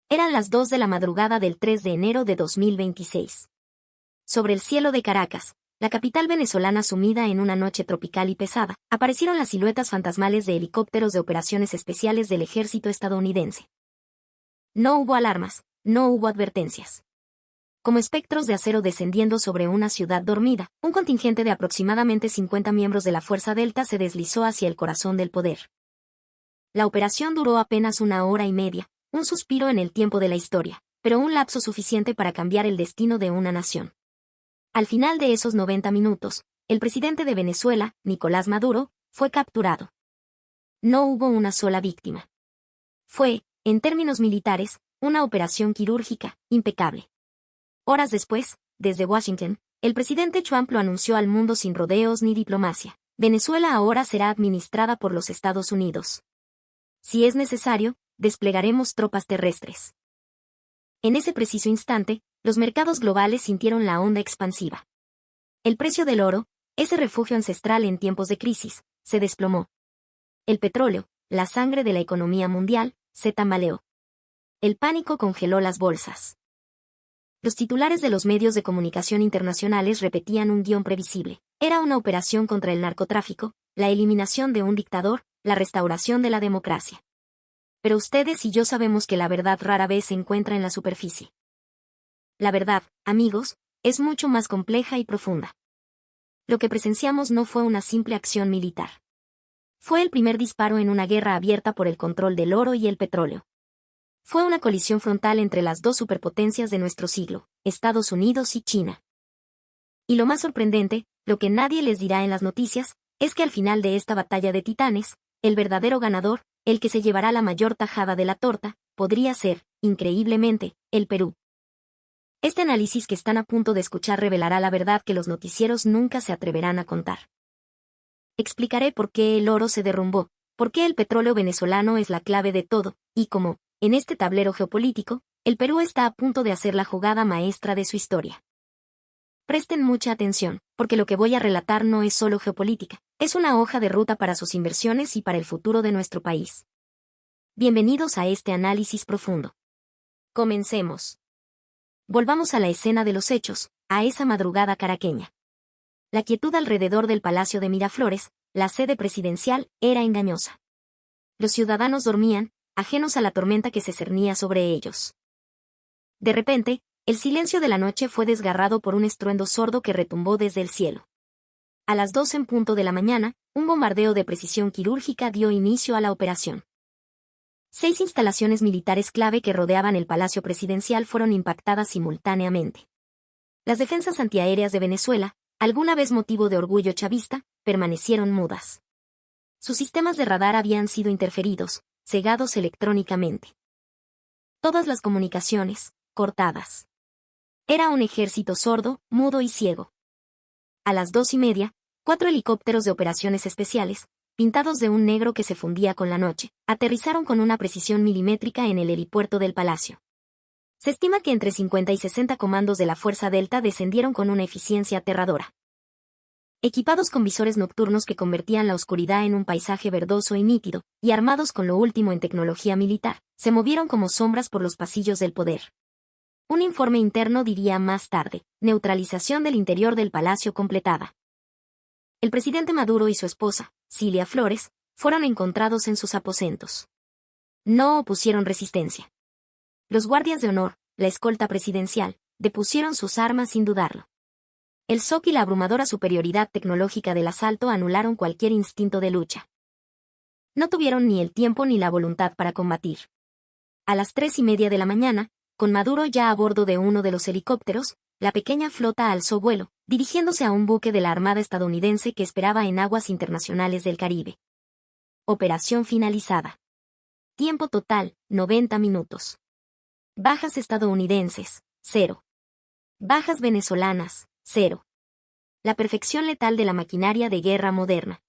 Eran las 2 de la madrugada del 3 de enero de 2026. Sobre el cielo de Caracas, la capital venezolana sumida en una noche tropical y pesada, aparecieron las siluetas fantasmales de helicópteros de operaciones especiales del ejército estadounidense. No hubo alarmas, no hubo advertencias. Como espectros de acero descendiendo sobre una ciudad dormida, un contingente de aproximadamente 50 miembros de la Fuerza Delta se deslizó hacia el corazón del poder. La operación duró apenas 1 hora y media, un suspiro en el tiempo de la historia, pero un lapso suficiente para cambiar el destino de una nación. Al final de esos 90 minutos, el presidente de Venezuela, Nicolás Maduro, fue capturado. No hubo una sola víctima. Fue, en términos militares, una operación quirúrgica, impecable. Horas después, desde Washington, el presidente Trump lo anunció al mundo sin rodeos ni diplomacia. Venezuela ahora será administrada por los Estados Unidos. Si es necesario, desplegaremos tropas terrestres. En ese preciso instante, los mercados globales sintieron la onda expansiva. El precio del oro, ese refugio ancestral en tiempos de crisis, se desplomó. El petróleo, la sangre de la economía mundial, se tambaleó. El pánico congeló las bolsas. Los titulares de los medios de comunicación internacionales repetían un guión previsible. Era una operación contra el narcotráfico, la eliminación de un dictador, la restauración de la democracia. Pero ustedes y yo sabemos que la verdad rara vez se encuentra en la superficie. La verdad, amigos, es mucho más compleja y profunda. Lo que presenciamos no fue una simple acción militar. Fue el primer disparo en una guerra abierta por el control del oro y el petróleo. Fue una colisión frontal entre las dos superpotencias de nuestro siglo, Estados Unidos y China. Y lo más sorprendente, lo que nadie les dirá en las noticias, es que al final de esta batalla de titanes, el verdadero ganador, el que se llevará la mayor tajada de la torta, podría ser, increíblemente, el Perú. Este análisis que están a punto de escuchar revelará la verdad que los noticieros nunca se atreverán a contar. Explicaré por qué el oro se derrumbó, por qué el petróleo venezolano es la clave de todo, y cómo, en este tablero geopolítico, el Perú está a punto de hacer la jugada maestra de su historia. Presten mucha atención, porque lo que voy a relatar no es solo geopolítica, es una hoja de ruta para sus inversiones y para el futuro de nuestro país. Bienvenidos a este análisis profundo. Comencemos. Volvamos a la escena de los hechos, a esa madrugada caraqueña. La quietud alrededor del Palacio de Miraflores, la sede presidencial, era engañosa. Los ciudadanos dormían, ajenos a la tormenta que se cernía sobre ellos. De repente, el silencio de la noche fue desgarrado por un estruendo sordo que retumbó desde el cielo. A las 2 en punto de la mañana, un bombardeo de precisión quirúrgica dio inicio a la operación. 6 instalaciones militares clave que rodeaban el Palacio Presidencial fueron impactadas simultáneamente. Las defensas antiaéreas de Venezuela, alguna vez motivo de orgullo chavista, permanecieron mudas. Sus sistemas de radar habían sido interferidos, cegados electrónicamente. Todas las comunicaciones, cortadas. Era un ejército sordo, mudo y ciego. A las 2:30, 4 helicópteros de operaciones especiales, pintados de un negro que se fundía con la noche, aterrizaron con una precisión milimétrica en el helipuerto del Palacio. Se estima que entre 50 y 60 comandos de la Fuerza Delta descendieron con una eficiencia aterradora. Equipados con visores nocturnos que convertían la oscuridad en un paisaje verdoso y nítido, y armados con lo último en tecnología militar, se movieron como sombras por los pasillos del poder. Un informe interno diría más tarde, neutralización del interior del palacio completada. El presidente Maduro y su esposa, Cilia Flores, fueron encontrados en sus aposentos. No opusieron resistencia. Los guardias de honor, la escolta presidencial, depusieron sus armas sin dudarlo. El shock y la abrumadora superioridad tecnológica del asalto anularon cualquier instinto de lucha. No tuvieron ni el tiempo ni la voluntad para combatir. A las 3:30 de la mañana, con Maduro ya a bordo de uno de los helicópteros, la pequeña flota alzó vuelo, dirigiéndose a un buque de la Armada estadounidense que esperaba en aguas internacionales del Caribe. Operación finalizada. Tiempo total, 90 minutos. Bajas estadounidenses, 0. Bajas venezolanas, 0. La perfección letal de la maquinaria de guerra moderna.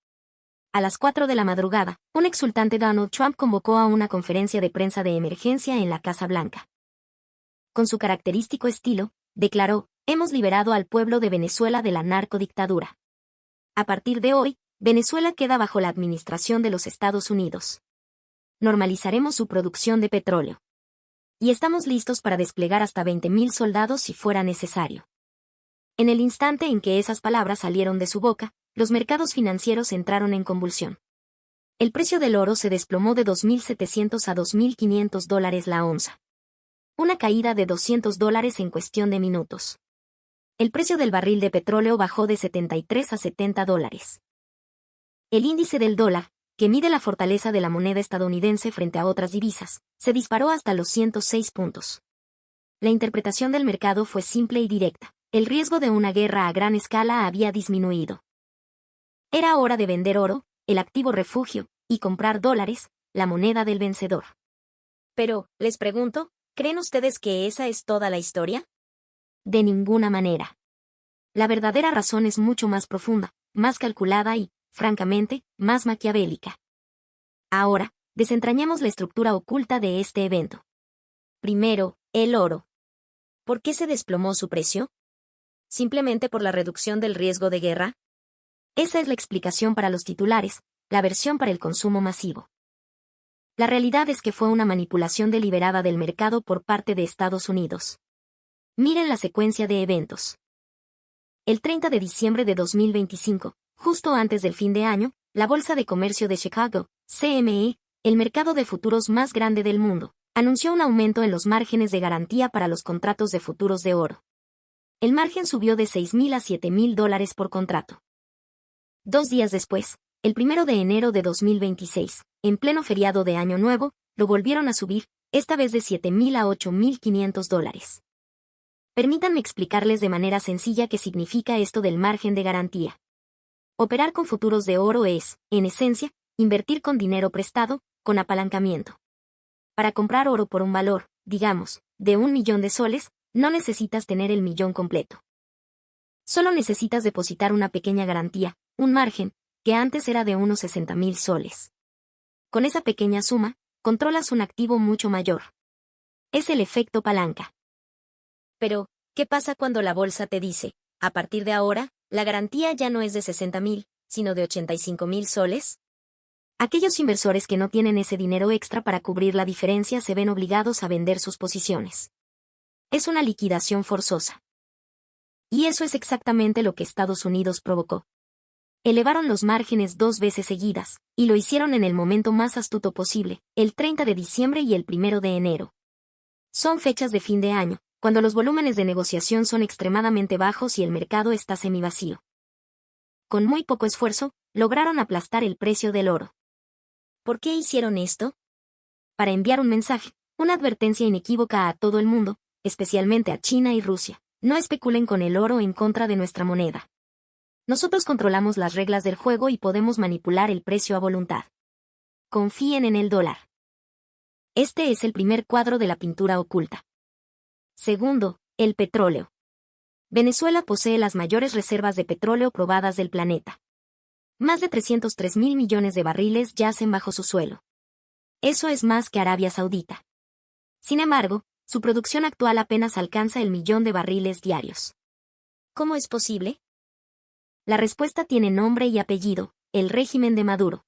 A las 4 de la madrugada, un exultante Donald Trump convocó a una conferencia de prensa de emergencia en la Casa Blanca. Con su característico estilo, declaró, hemos liberado al pueblo de Venezuela de la narcodictadura. A partir de hoy, Venezuela queda bajo la administración de los Estados Unidos. Normalizaremos su producción de petróleo. Y estamos listos para desplegar hasta 20.000 soldados si fuera necesario. En el instante en que esas palabras salieron de su boca, los mercados financieros entraron en convulsión. El precio del oro se desplomó de $2.700 a $2.500 la onza. Una caída de $200 en cuestión de minutos. El precio del barril de petróleo bajó de 73 a $70. El índice del dólar, que mide la fortaleza de la moneda estadounidense frente a otras divisas, se disparó hasta los 106 puntos. La interpretación del mercado fue simple y directa. El riesgo de una guerra a gran escala había disminuido. Era hora de vender oro, el activo refugio, y comprar dólares, la moneda del vencedor. Pero, les pregunto, ¿creen ustedes que esa es toda la historia? De ninguna manera. La verdadera razón es mucho más profunda, más calculada y, francamente, más maquiavélica. Ahora, desentrañemos la estructura oculta de este evento. Primero, el oro. ¿Por qué se desplomó su precio? ¿Simplemente por la reducción del riesgo de guerra? Esa es la explicación para los titulares, la versión para el consumo masivo. La realidad es que fue una manipulación deliberada del mercado por parte de Estados Unidos. Miren la secuencia de eventos. El 30 de diciembre de 2025, justo antes del fin de año, la Bolsa de Comercio de Chicago, CME, el mercado de futuros más grande del mundo, anunció un aumento en los márgenes de garantía para los contratos de futuros de oro. El margen subió de $6.000 a $7.000 por contrato. 2 días después, el 1 de enero de 2026, en pleno feriado de Año Nuevo, lo volvieron a subir, esta vez de $7.000 a $8.500. Permítanme explicarles de manera sencilla qué significa esto del margen de garantía. Operar con futuros de oro es, en esencia, invertir con dinero prestado, con apalancamiento. Para comprar oro por un valor, digamos, de $1.000.000, no necesitas tener el millón completo. Solo necesitas depositar una pequeña garantía, un margen, que antes era de unos $60.000. Con esa pequeña suma, controlas un activo mucho mayor. Es el efecto palanca. Pero, ¿qué pasa cuando la bolsa te dice, a partir de ahora, la garantía ya no es de $60.000, sino de $85.000? Aquellos inversores que no tienen ese dinero extra para cubrir la diferencia se ven obligados a vender sus posiciones. Es una liquidación forzosa. Y eso es exactamente lo que Estados Unidos provocó. Elevaron los márgenes 2 veces seguidas, y lo hicieron en el momento más astuto posible, el 30 de diciembre y el 1 de enero. Son fechas de fin de año, cuando los volúmenes de negociación son extremadamente bajos y el mercado está semivacío. Con muy poco esfuerzo, lograron aplastar el precio del oro. ¿Por qué hicieron esto? Para enviar un mensaje, una advertencia inequívoca a todo el mundo, especialmente a China y Rusia. No especulen con el oro en contra de nuestra moneda. Nosotros controlamos las reglas del juego y podemos manipular el precio a voluntad. Confíen en el dólar. Este es el primer cuadro de la pintura oculta. Segundo, el petróleo. Venezuela posee las mayores reservas de petróleo probadas del planeta. Más de 303.000 millones de barriles yacen bajo su suelo. Eso es más que Arabia Saudita. Sin embargo, su producción actual apenas alcanza el 1.000.000 de barriles diarios. ¿Cómo es posible? La respuesta tiene nombre y apellido: el régimen de Maduro.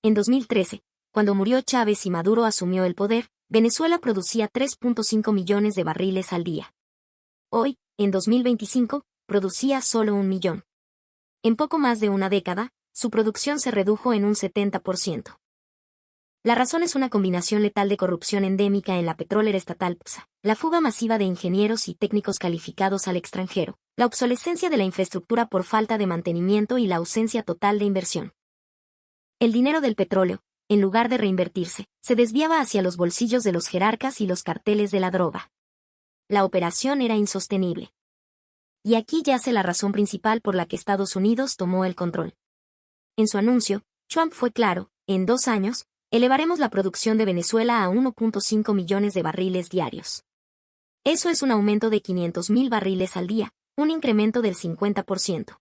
En 2013, cuando murió Chávez y Maduro asumió el poder, Venezuela producía 3.5 millones de barriles al día. Hoy, en 2025, producía solo 1 millón. En poco más de una década, su producción se redujo en un 70%. La razón es una combinación letal de corrupción endémica en la petrolera estatal PSA, la fuga masiva de ingenieros y técnicos calificados al extranjero, la obsolescencia de la infraestructura por falta de mantenimiento y la ausencia total de inversión. El dinero del petróleo, en lugar de reinvertirse, se desviaba hacia los bolsillos de los jerarcas y los carteles de la droga. La operación era insostenible. Y aquí yace la razón principal por la que Estados Unidos tomó el control. En su anuncio, Trump fue claro: en 2 años, elevaremos la producción de Venezuela a 1.5 millones de barriles diarios. Eso es un aumento de 500.000 barriles al día, un incremento del 50%.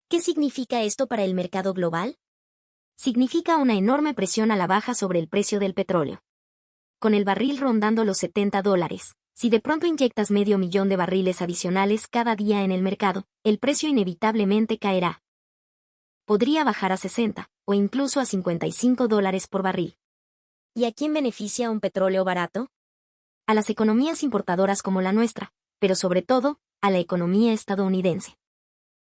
¿Qué significa esto para el mercado global? Significa una enorme presión a la baja sobre el precio del petróleo. Con el barril rondando los $70, si de pronto inyectas 500.000 de barriles adicionales cada día en el mercado, el precio inevitablemente caerá. Podría bajar a 60, o incluso a $55 por barril. ¿Y a quién beneficia un petróleo barato? a las economías importadoras como la nuestra, pero sobre todo, a la economía estadounidense.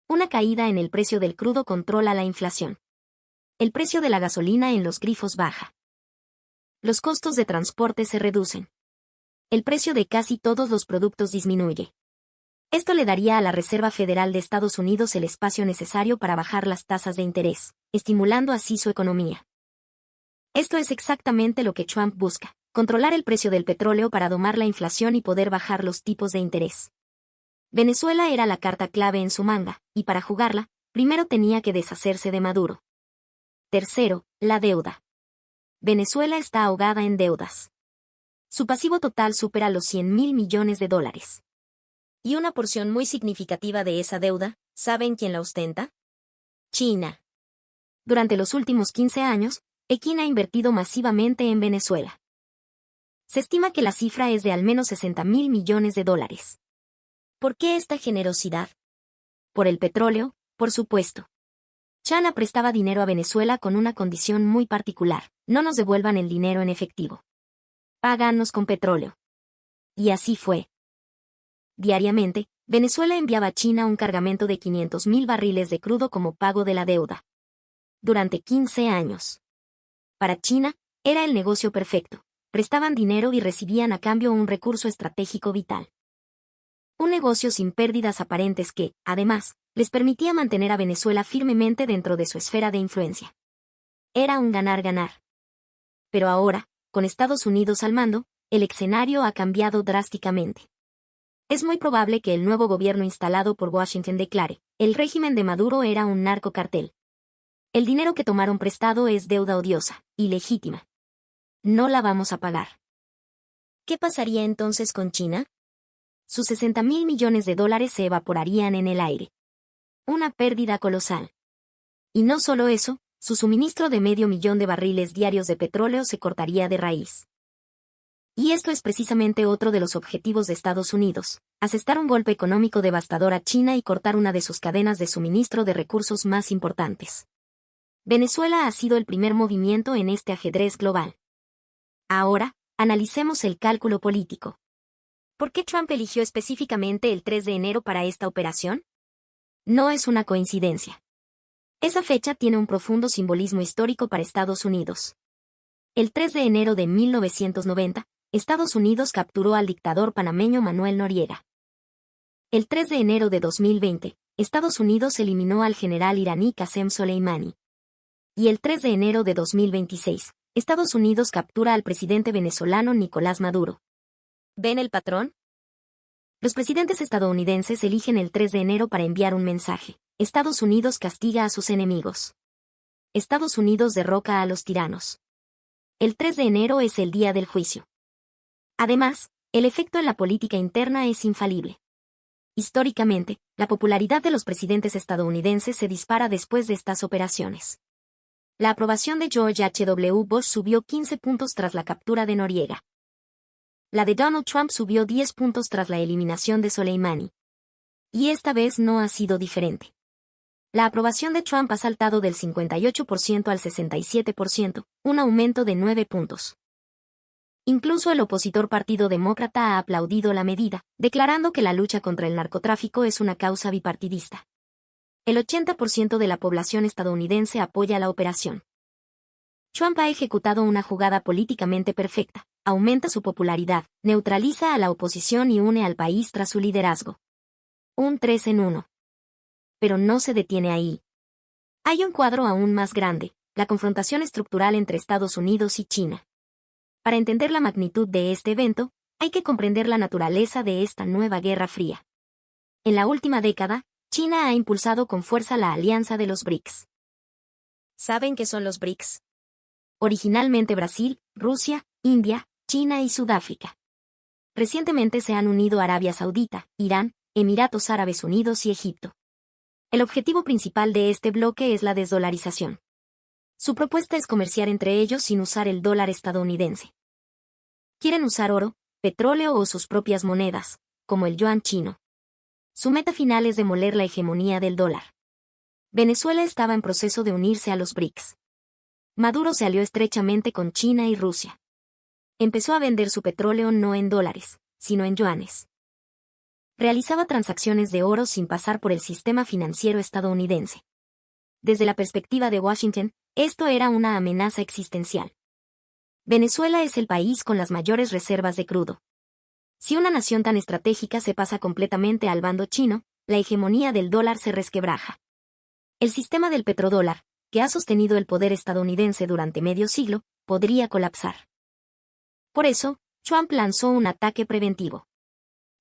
Una caída en el precio del crudo controla la inflación. El precio de la gasolina en los grifos baja. Los costos de transporte se reducen. El precio de casi todos los productos disminuye. Esto le daría a la Reserva Federal de Estados Unidos el espacio necesario para bajar las tasas de interés, estimulando así su economía. Esto es exactamente lo que Trump busca: controlar el precio del petróleo para domar la inflación y poder bajar los tipos de interés. Venezuela era la carta clave en su manga, y para jugarla, primero tenía que deshacerse de Maduro. Tercero, la deuda. Venezuela está ahogada en deudas. Su pasivo total supera los $100.000 millones. Y una porción muy significativa de esa deuda, ¿saben quién la ostenta? China. Durante los últimos 15 años, Pekín ha invertido masivamente en Venezuela. Se estima que la cifra es de al menos $60.000 millones. ¿Por qué esta generosidad? Por el petróleo, por supuesto. China prestaba dinero a Venezuela con una condición muy particular: no nos devuelvan el dinero en efectivo. Páganos con petróleo. Y así fue. Diariamente, Venezuela enviaba a China un cargamento de 500.000 barriles de crudo como pago de la deuda. Durante 15 años. Para China, era el negocio perfecto. Prestaban dinero y recibían a cambio un recurso estratégico vital. Un negocio sin pérdidas aparentes que, además, les permitía mantener a Venezuela firmemente dentro de su esfera de influencia. Era un ganar-ganar. Pero ahora, con Estados Unidos al mando, el escenario ha cambiado drásticamente. Es muy probable que el nuevo gobierno instalado por Washington declare: el régimen de Maduro era un narcocartel. El dinero que tomaron prestado es deuda odiosa, ilegítima. No la vamos a pagar. ¿Qué pasaría entonces con China? Sus $60.000 millones se evaporarían en el aire. Una pérdida colosal. Y no solo eso, su suministro de 500.000 de barriles diarios de petróleo se cortaría de raíz. Y esto es precisamente otro de los objetivos de Estados Unidos: asestar un golpe económico devastador a China y cortar una de sus cadenas de suministro de recursos más importantes. Venezuela ha sido el primer movimiento en este ajedrez global. Ahora, analicemos el cálculo político. ¿Por qué Trump eligió específicamente el 3 de enero para esta operación? No es una coincidencia. Esa fecha tiene un profundo simbolismo histórico para Estados Unidos. El 3 de enero de 1990, Estados Unidos capturó al dictador panameño Manuel Noriega. El 3 de enero de 2020, Estados Unidos eliminó al general iraní Qasem Soleimani. Y el 3 de enero de 2026, Estados Unidos captura al presidente venezolano Nicolás Maduro. ¿Ven el patrón? Los presidentes estadounidenses eligen el 3 de enero para enviar un mensaje: Estados Unidos castiga a sus enemigos. Estados Unidos derroca a los tiranos. El 3 de enero es el día del juicio. Además, el efecto en la política interna es infalible. Históricamente, la popularidad de los presidentes estadounidenses se dispara después de estas operaciones. La aprobación de George H.W. Bush subió 15 puntos tras la captura de Noriega. La de Donald Trump subió 10 puntos tras la eliminación de Soleimani. Y esta vez no ha sido diferente. La aprobación de Trump ha saltado del 58% al 67%, un aumento de 9 puntos. Incluso el opositor Partido Demócrata ha aplaudido la medida, declarando que la lucha contra el narcotráfico es una causa bipartidista. El 80% de la población estadounidense apoya la operación. Trump ha ejecutado una jugada políticamente perfecta: aumenta su popularidad, neutraliza a la oposición y une al país tras su liderazgo. Un 3 en 1. Pero no se detiene ahí. Hay un cuadro aún más grande: la confrontación estructural entre Estados Unidos y China. Para entender la magnitud de este evento, hay que comprender la naturaleza de esta nueva Guerra Fría. En la última década, China ha impulsado con fuerza la alianza de los BRICS. ¿Saben qué son los BRICS? Originalmente Brasil, Rusia, India, China y Sudáfrica. Recientemente se han unido Arabia Saudita, Irán, Emiratos Árabes Unidos y Egipto. El objetivo principal de este bloque es la desdolarización. Su propuesta es comerciar entre ellos sin usar el dólar estadounidense. Quieren usar oro, petróleo o sus propias monedas, como el yuan chino. Su meta final es demoler la hegemonía del dólar. Venezuela estaba en proceso de unirse a los BRICS. Maduro se alió estrechamente con China y Rusia. empezó a vender su petróleo no en dólares, sino en yuanes. Realizaba transacciones de oro sin pasar por el sistema financiero estadounidense. Desde la perspectiva de Washington, esto era una amenaza existencial. Venezuela es el país con las mayores reservas de crudo. Si una nación tan estratégica se pasa completamente al bando chino, la hegemonía del dólar se resquebraja. El sistema del petrodólar, que ha sostenido el poder estadounidense durante medio siglo, podría colapsar. Por eso, Trump lanzó un ataque preventivo.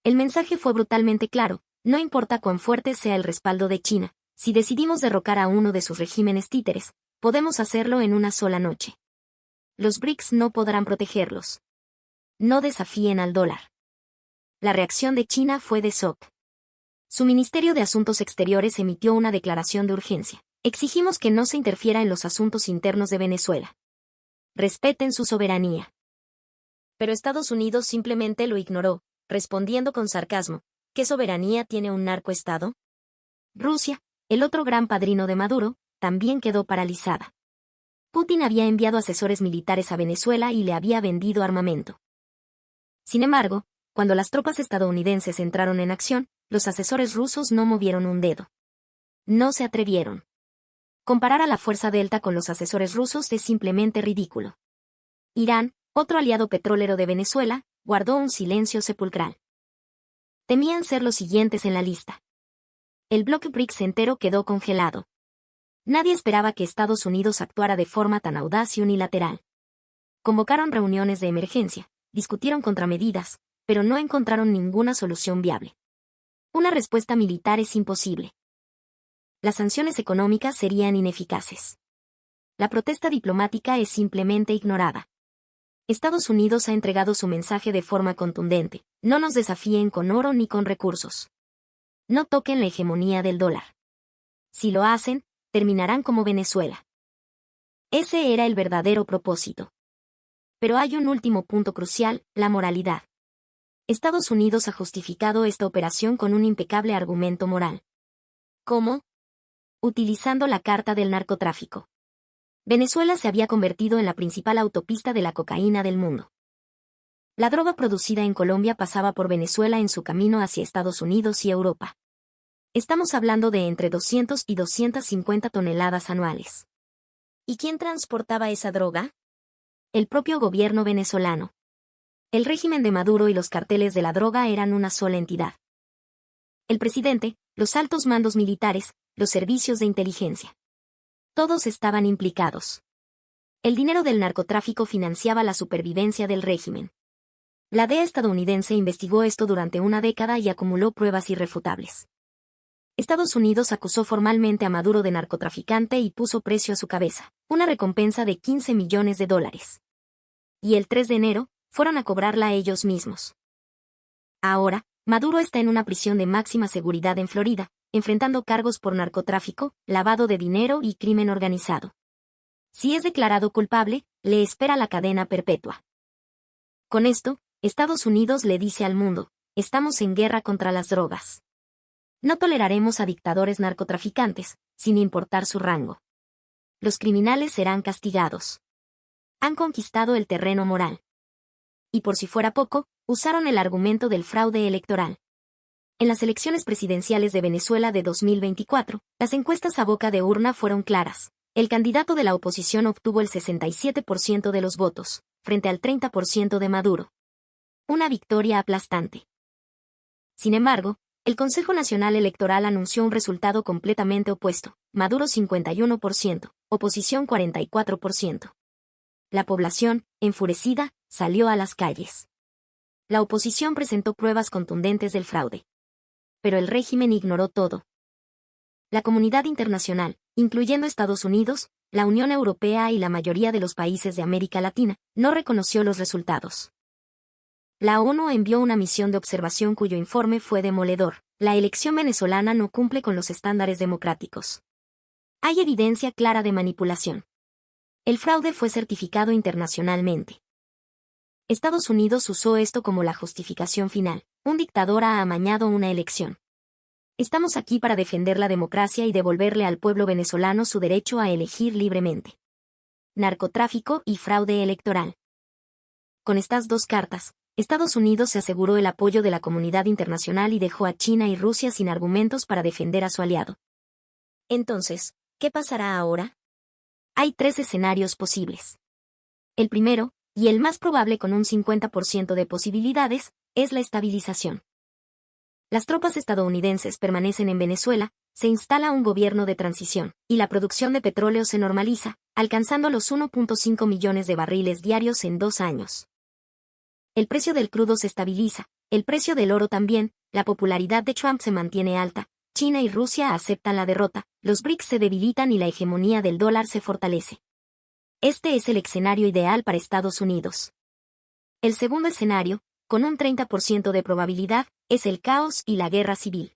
El mensaje fue brutalmente claro: no importa cuán fuerte sea el respaldo de China, si decidimos derrocar a uno de sus regímenes títeres, podemos hacerlo en una sola noche. Los BRICS no podrán protegerlos. No desafíen al dólar. La reacción de China fue de shock. Su Ministerio de Asuntos Exteriores emitió una declaración de urgencia. Exigimos que no se interfiera en los asuntos internos de Venezuela. Respeten su soberanía. Pero Estados Unidos simplemente lo ignoró, respondiendo con sarcasmo: ¿qué soberanía tiene un narcoestado? Rusia, el otro gran padrino de Maduro, también quedó paralizada. Putin había enviado asesores militares a Venezuela y le había vendido armamento. Sin embargo, cuando las tropas estadounidenses entraron en acción, los asesores rusos no movieron un dedo. No se atrevieron. Comparar a la Fuerza Delta con los asesores rusos es simplemente ridículo. Irán, otro aliado petrolero de Venezuela, guardó un silencio sepulcral. Temían ser los siguientes en la lista. El bloque BRICS entero quedó congelado. Nadie esperaba que Estados Unidos actuara de forma tan audaz y unilateral. Convocaron reuniones de emergencia, discutieron contramedidas, pero no encontraron ninguna solución viable. Una respuesta militar es imposible. Las sanciones económicas serían ineficaces. La protesta diplomática es simplemente ignorada. Estados Unidos ha entregado su mensaje de forma contundente: no nos desafíen con oro ni con recursos. No toquen la hegemonía del dólar. Si lo hacen, terminarán como Venezuela. Ese era el verdadero propósito. Pero hay un último punto crucial: la moralidad. Estados Unidos ha justificado esta operación con un impecable argumento moral. ¿Cómo? Utilizando la carta del narcotráfico. Venezuela se había convertido en la principal autopista de la cocaína del mundo. La droga producida en Colombia pasaba por Venezuela en su camino hacia Estados Unidos y Europa. Estamos hablando de entre 200 y 250 toneladas anuales. ¿Y quién transportaba esa droga? El propio gobierno venezolano. El régimen de Maduro y los carteles de la droga eran una sola entidad. El presidente, los altos mandos militares, los servicios de inteligencia. Todos estaban implicados. El dinero del narcotráfico financiaba la supervivencia del régimen. La DEA estadounidense investigó esto durante una década y acumuló pruebas irrefutables. Estados Unidos acusó formalmente a Maduro de narcotraficante y puso precio a su cabeza, una recompensa de $15 millones. Y el 3 de enero, fueron a cobrarla ellos mismos. Ahora, Maduro está en una prisión de máxima seguridad en Florida, enfrentando cargos por narcotráfico, lavado de dinero y crimen organizado. Si es declarado culpable, le espera la cadena perpetua. Con esto, Estados Unidos le dice al mundo: estamos en guerra contra las drogas. No toleraremos a dictadores narcotraficantes, sin importar su rango. Los criminales serán castigados. Han conquistado el terreno moral. Y por si fuera poco, usaron el argumento del fraude electoral. En las elecciones presidenciales de Venezuela de 2024, las encuestas a boca de urna fueron claras. El candidato de la oposición obtuvo el 67% de los votos, frente al 30% de Maduro. Una victoria aplastante. Sin embargo, el Consejo Nacional Electoral anunció un resultado completamente opuesto: Maduro 51%, oposición 44%. La población, enfurecida, salió a las calles. La oposición presentó pruebas contundentes del fraude. Pero el régimen ignoró todo. La comunidad internacional, incluyendo Estados Unidos, la Unión Europea y la mayoría de los países de América Latina, no reconoció los resultados. La ONU envió una misión de observación cuyo informe fue demoledor: la elección venezolana no cumple con los estándares democráticos. Hay evidencia clara de manipulación. El fraude fue certificado internacionalmente. Estados Unidos usó esto como la justificación final: un dictador ha amañado una elección. Estamos aquí para defender la democracia y devolverle al pueblo venezolano su derecho a elegir libremente. Narcotráfico y fraude electoral. con estas dos cartas, Estados Unidos se aseguró el apoyo de la comunidad internacional y dejó a China y Rusia sin argumentos para defender a su aliado. Entonces, ¿qué pasará ahora? Hay tres escenarios posibles. El primero, y el más probable con un 50% de posibilidades, es la estabilización. Las tropas estadounidenses permanecen en Venezuela, se instala un gobierno de transición, y la producción de petróleo se normaliza, alcanzando los 1.5 millones de barriles diarios en 2 años. El precio del crudo se estabiliza, el precio del oro también, la popularidad de Trump se mantiene alta, China y Rusia aceptan la derrota, los BRICS se debilitan y la hegemonía del dólar se fortalece. Este es el escenario ideal para Estados Unidos. El segundo escenario, con un 30% de probabilidad, es el caos y la guerra civil.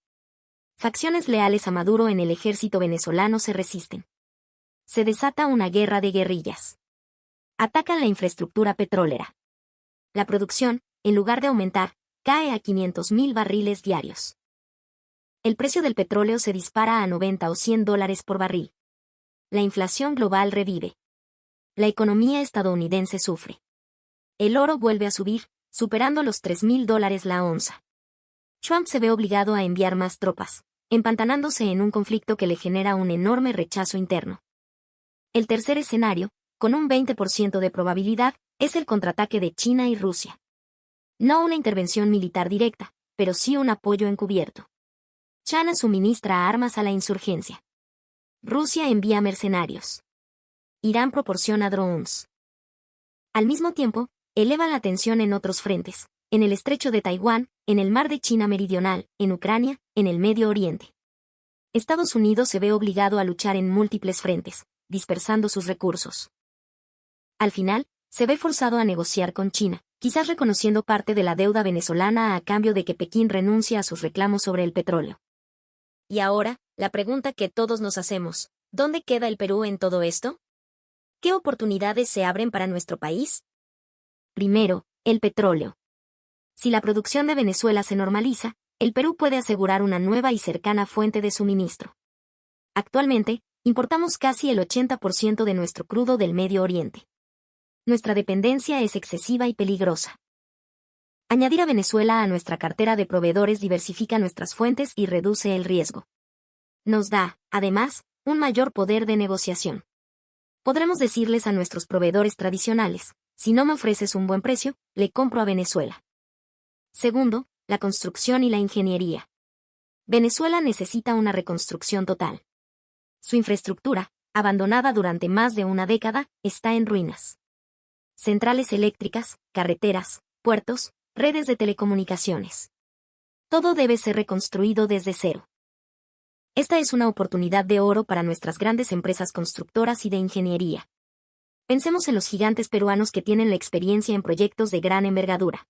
Facciones leales a Maduro en el ejército venezolano se resisten. Se desata una guerra de guerrillas. Atacan la infraestructura petrolera. La producción, en lugar de aumentar, cae a 500.000 barriles diarios. El precio del petróleo se dispara a 90 o 100 dólares por barril. La inflación global revive. La economía estadounidense sufre. El oro vuelve a subir, superando los $3.000 la onza. Trump se ve obligado a enviar más tropas, empantanándose en un conflicto que le genera un enorme rechazo interno. El tercer escenario, con un 20% de probabilidad, es el contraataque de China y Rusia. No una intervención militar directa, pero sí un apoyo encubierto. China suministra armas a la insurgencia. Rusia envía mercenarios. Irán proporciona drones. Al mismo tiempo, elevan la tensión en otros frentes, en el estrecho de Taiwán, en el mar de China Meridional, en Ucrania, en el Medio Oriente. Estados Unidos se ve obligado a luchar en múltiples frentes, dispersando sus recursos. Al final, se ve forzado a negociar con China, quizás reconociendo parte de la deuda venezolana a cambio de que Pekín renuncie a sus reclamos sobre el petróleo. Y ahora, la pregunta que todos nos hacemos, ¿dónde queda el Perú en todo esto? ¿Qué oportunidades se abren para nuestro país? Primero, el petróleo. Si la producción de Venezuela se normaliza, el Perú puede asegurar una nueva y cercana fuente de suministro. Actualmente, importamos casi el 80% de nuestro crudo del Medio Oriente. Nuestra dependencia es excesiva y peligrosa. Añadir a Venezuela a nuestra cartera de proveedores diversifica nuestras fuentes y reduce el riesgo. Nos da, además, un mayor poder de negociación. Podremos decirles a nuestros proveedores tradicionales, si no me ofreces un buen precio, le compro a Venezuela. Segundo, la construcción y la ingeniería. Venezuela necesita una reconstrucción total. Su infraestructura, abandonada durante más de una década, está en ruinas. Centrales eléctricas, carreteras, puertos, redes de telecomunicaciones. Todo debe ser reconstruido desde cero. Esta es una oportunidad de oro para nuestras grandes empresas constructoras y de ingeniería. Pensemos en los gigantes peruanos que tienen la experiencia en proyectos de gran envergadura.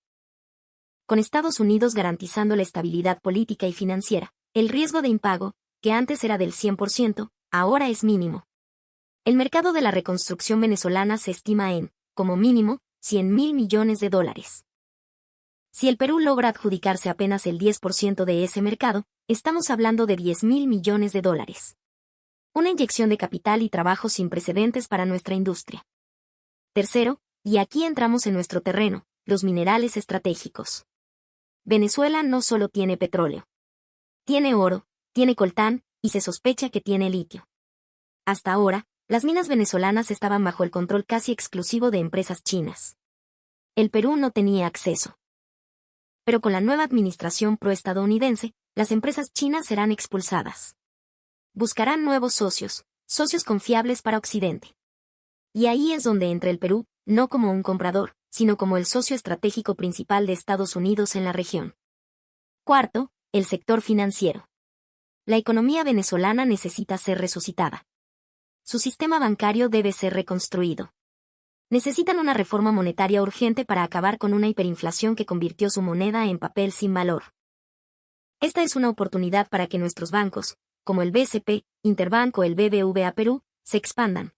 Con Estados Unidos garantizando la estabilidad política y financiera, el riesgo de impago, que antes era del 100%, ahora es mínimo. El mercado de la reconstrucción venezolana se estima en, como mínimo, $100.000 millones. Si el Perú logra adjudicarse apenas el 10% de ese mercado, estamos hablando de $10.000 millones. Una inyección de capital y trabajo sin precedentes para nuestra industria. Tercero, y aquí entramos en nuestro terreno, los minerales estratégicos. Venezuela no solo tiene petróleo. Tiene oro, tiene coltán, y se sospecha que tiene litio. Hasta ahora, las minas venezolanas estaban bajo el control casi exclusivo de empresas chinas. El Perú no tenía acceso. Pero con la nueva administración proestadounidense, las empresas chinas serán expulsadas. Buscarán nuevos socios, socios confiables para Occidente. Y ahí es donde entra el Perú, no como un comprador, sino como el socio estratégico principal de Estados Unidos en la región. Cuarto, el sector financiero. La economía venezolana necesita ser resucitada. Su sistema bancario debe ser reconstruido. Necesitan una reforma monetaria urgente para acabar con una hiperinflación que convirtió su moneda en papel sin valor. Esta es una oportunidad para que nuestros bancos, como el BCP, Interbank o el BBVA Perú, se expandan.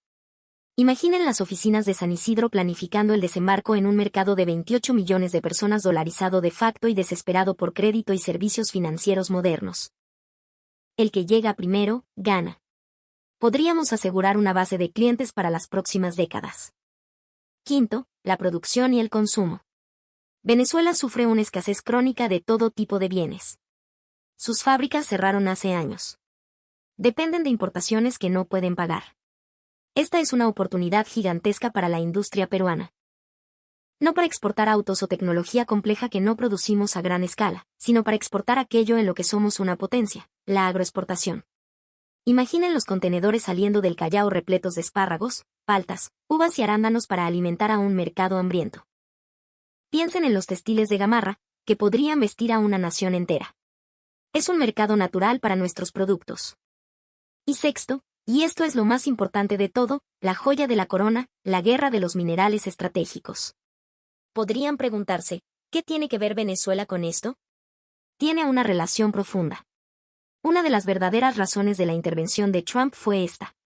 Imaginen las oficinas de San Isidro planificando el desembarco en un mercado de 28 millones de personas dolarizado de facto y desesperado por crédito y servicios financieros modernos. El que llega primero, gana. Podríamos asegurar una base de clientes para las próximas décadas. Quinto, la producción y el consumo. Venezuela sufre una escasez crónica de todo tipo de bienes. Sus fábricas cerraron hace años. Dependen de importaciones que no pueden pagar. Esta es una oportunidad gigantesca para la industria peruana. No para exportar autos o tecnología compleja que no producimos a gran escala, sino para exportar aquello en lo que somos una potencia, la agroexportación. Imaginen los contenedores saliendo del Callao repletos de espárragos, paltas, uvas y arándanos para alimentar a un mercado hambriento. Piensen en los textiles de gamarra, que podrían vestir a una nación entera. Es un mercado natural para nuestros productos. Y sexto, y esto es lo más importante de todo, la joya de la corona, la guerra de los minerales estratégicos. Podrían preguntarse, ¿qué tiene que ver Venezuela con esto? Tiene una relación profunda. Una de las verdaderas razones de la intervención de Trump fue esta.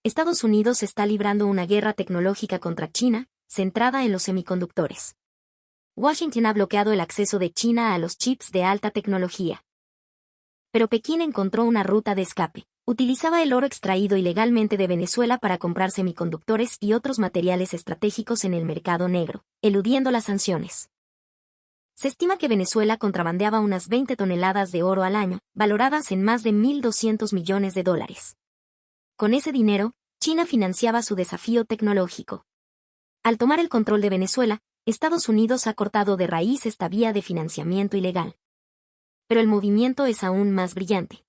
Estados Unidos está librando una guerra tecnológica contra China, centrada en los semiconductores. Washington ha bloqueado el acceso de China a los chips de alta tecnología. Pero Pekín encontró una ruta de escape. Utilizaba el oro extraído ilegalmente de Venezuela para comprar semiconductores y otros materiales estratégicos en el mercado negro, eludiendo las sanciones. Se estima que Venezuela contrabandeaba unas 20 toneladas de oro al año, valoradas en más de $1.200 millones. Con ese dinero, China financiaba su desafío tecnológico. Al tomar el control de Venezuela, Estados Unidos ha cortado de raíz esta vía de financiamiento ilegal. Pero el movimiento es aún más brillante.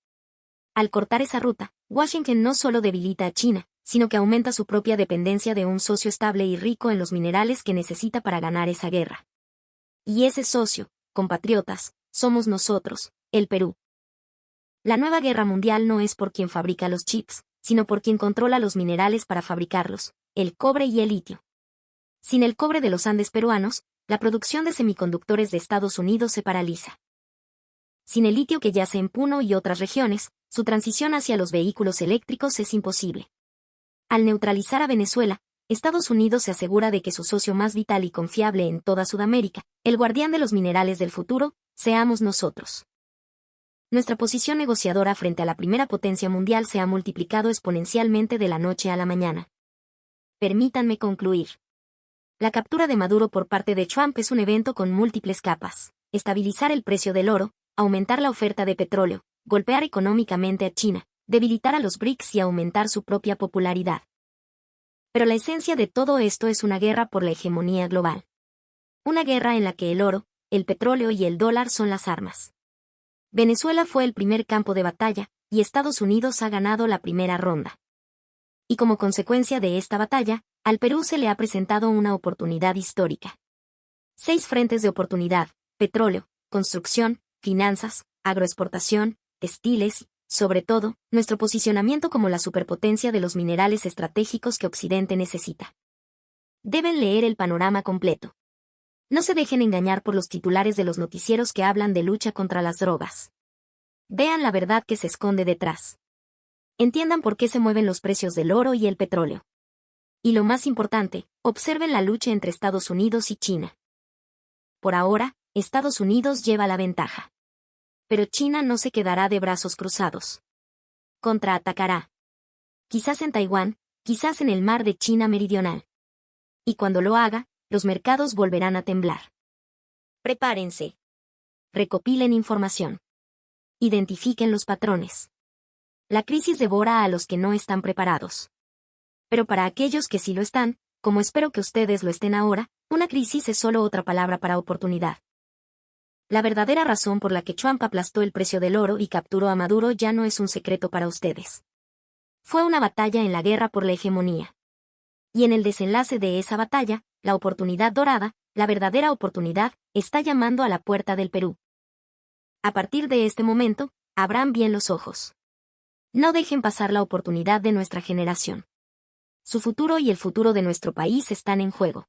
Al cortar esa ruta, Washington no solo debilita a China, sino que aumenta su propia dependencia de un socio estable y rico en los minerales que necesita para ganar esa guerra. Y ese socio, compatriotas, somos nosotros, el Perú. La nueva guerra mundial no es por quien fabrica los chips, sino por quien controla los minerales para fabricarlos, el cobre y el litio. Sin el cobre de los Andes peruanos, la producción de semiconductores de Estados Unidos se paraliza. Sin el litio que yace en Puno y otras regiones, su transición hacia los vehículos eléctricos es imposible. Al neutralizar a Venezuela, Estados Unidos se asegura de que su socio más vital y confiable en toda Sudamérica, el guardián de los minerales del futuro, seamos nosotros. Nuestra posición negociadora frente a la primera potencia mundial se ha multiplicado exponencialmente de la noche a la mañana. Permítanme concluir. La captura de Maduro por parte de Trump es un evento con múltiples capas. Estabilizar el precio del oro, aumentar la oferta de petróleo, golpear económicamente a China, debilitar a los BRICS y aumentar su propia popularidad. Pero la esencia de todo esto es una guerra por la hegemonía global. Una guerra en la que el oro, el petróleo y el dólar son las armas. Venezuela fue el primer campo de batalla, y Estados Unidos ha ganado la primera ronda. Y como consecuencia de esta batalla, al Perú se le ha presentado una oportunidad histórica. 6 frentes de oportunidad: petróleo, construcción, finanzas, agroexportación, textiles, sobre todo, nuestro posicionamiento como la superpotencia de los minerales estratégicos que Occidente necesita. Deben leer el panorama completo. No se dejen engañar por los titulares de los noticieros que hablan de lucha contra las drogas. Vean la verdad que se esconde detrás. Entiendan por qué se mueven los precios del oro y el petróleo. Y lo más importante, observen la lucha entre Estados Unidos y China. Por ahora, Estados Unidos lleva la ventaja. Pero China no se quedará de brazos cruzados. Contraatacará. Quizás en Taiwán, quizás en el mar de China Meridional. Y cuando lo haga, los mercados volverán a temblar. Prepárense. Recopilen información. Identifiquen los patrones. La crisis devora a los que no están preparados. Pero para aquellos que sí lo están, como espero que ustedes lo estén ahora, una crisis es solo otra palabra para oportunidad. La verdadera razón por la que Trump aplastó el precio del oro y capturó a Maduro ya no es un secreto para ustedes. Fue una batalla en la guerra por la hegemonía. Y en el desenlace de esa batalla, la oportunidad dorada, la verdadera oportunidad, está llamando a la puerta del Perú. A partir de este momento, abran bien los ojos. No dejen pasar la oportunidad de nuestra generación. Su futuro y el futuro de nuestro país están en juego.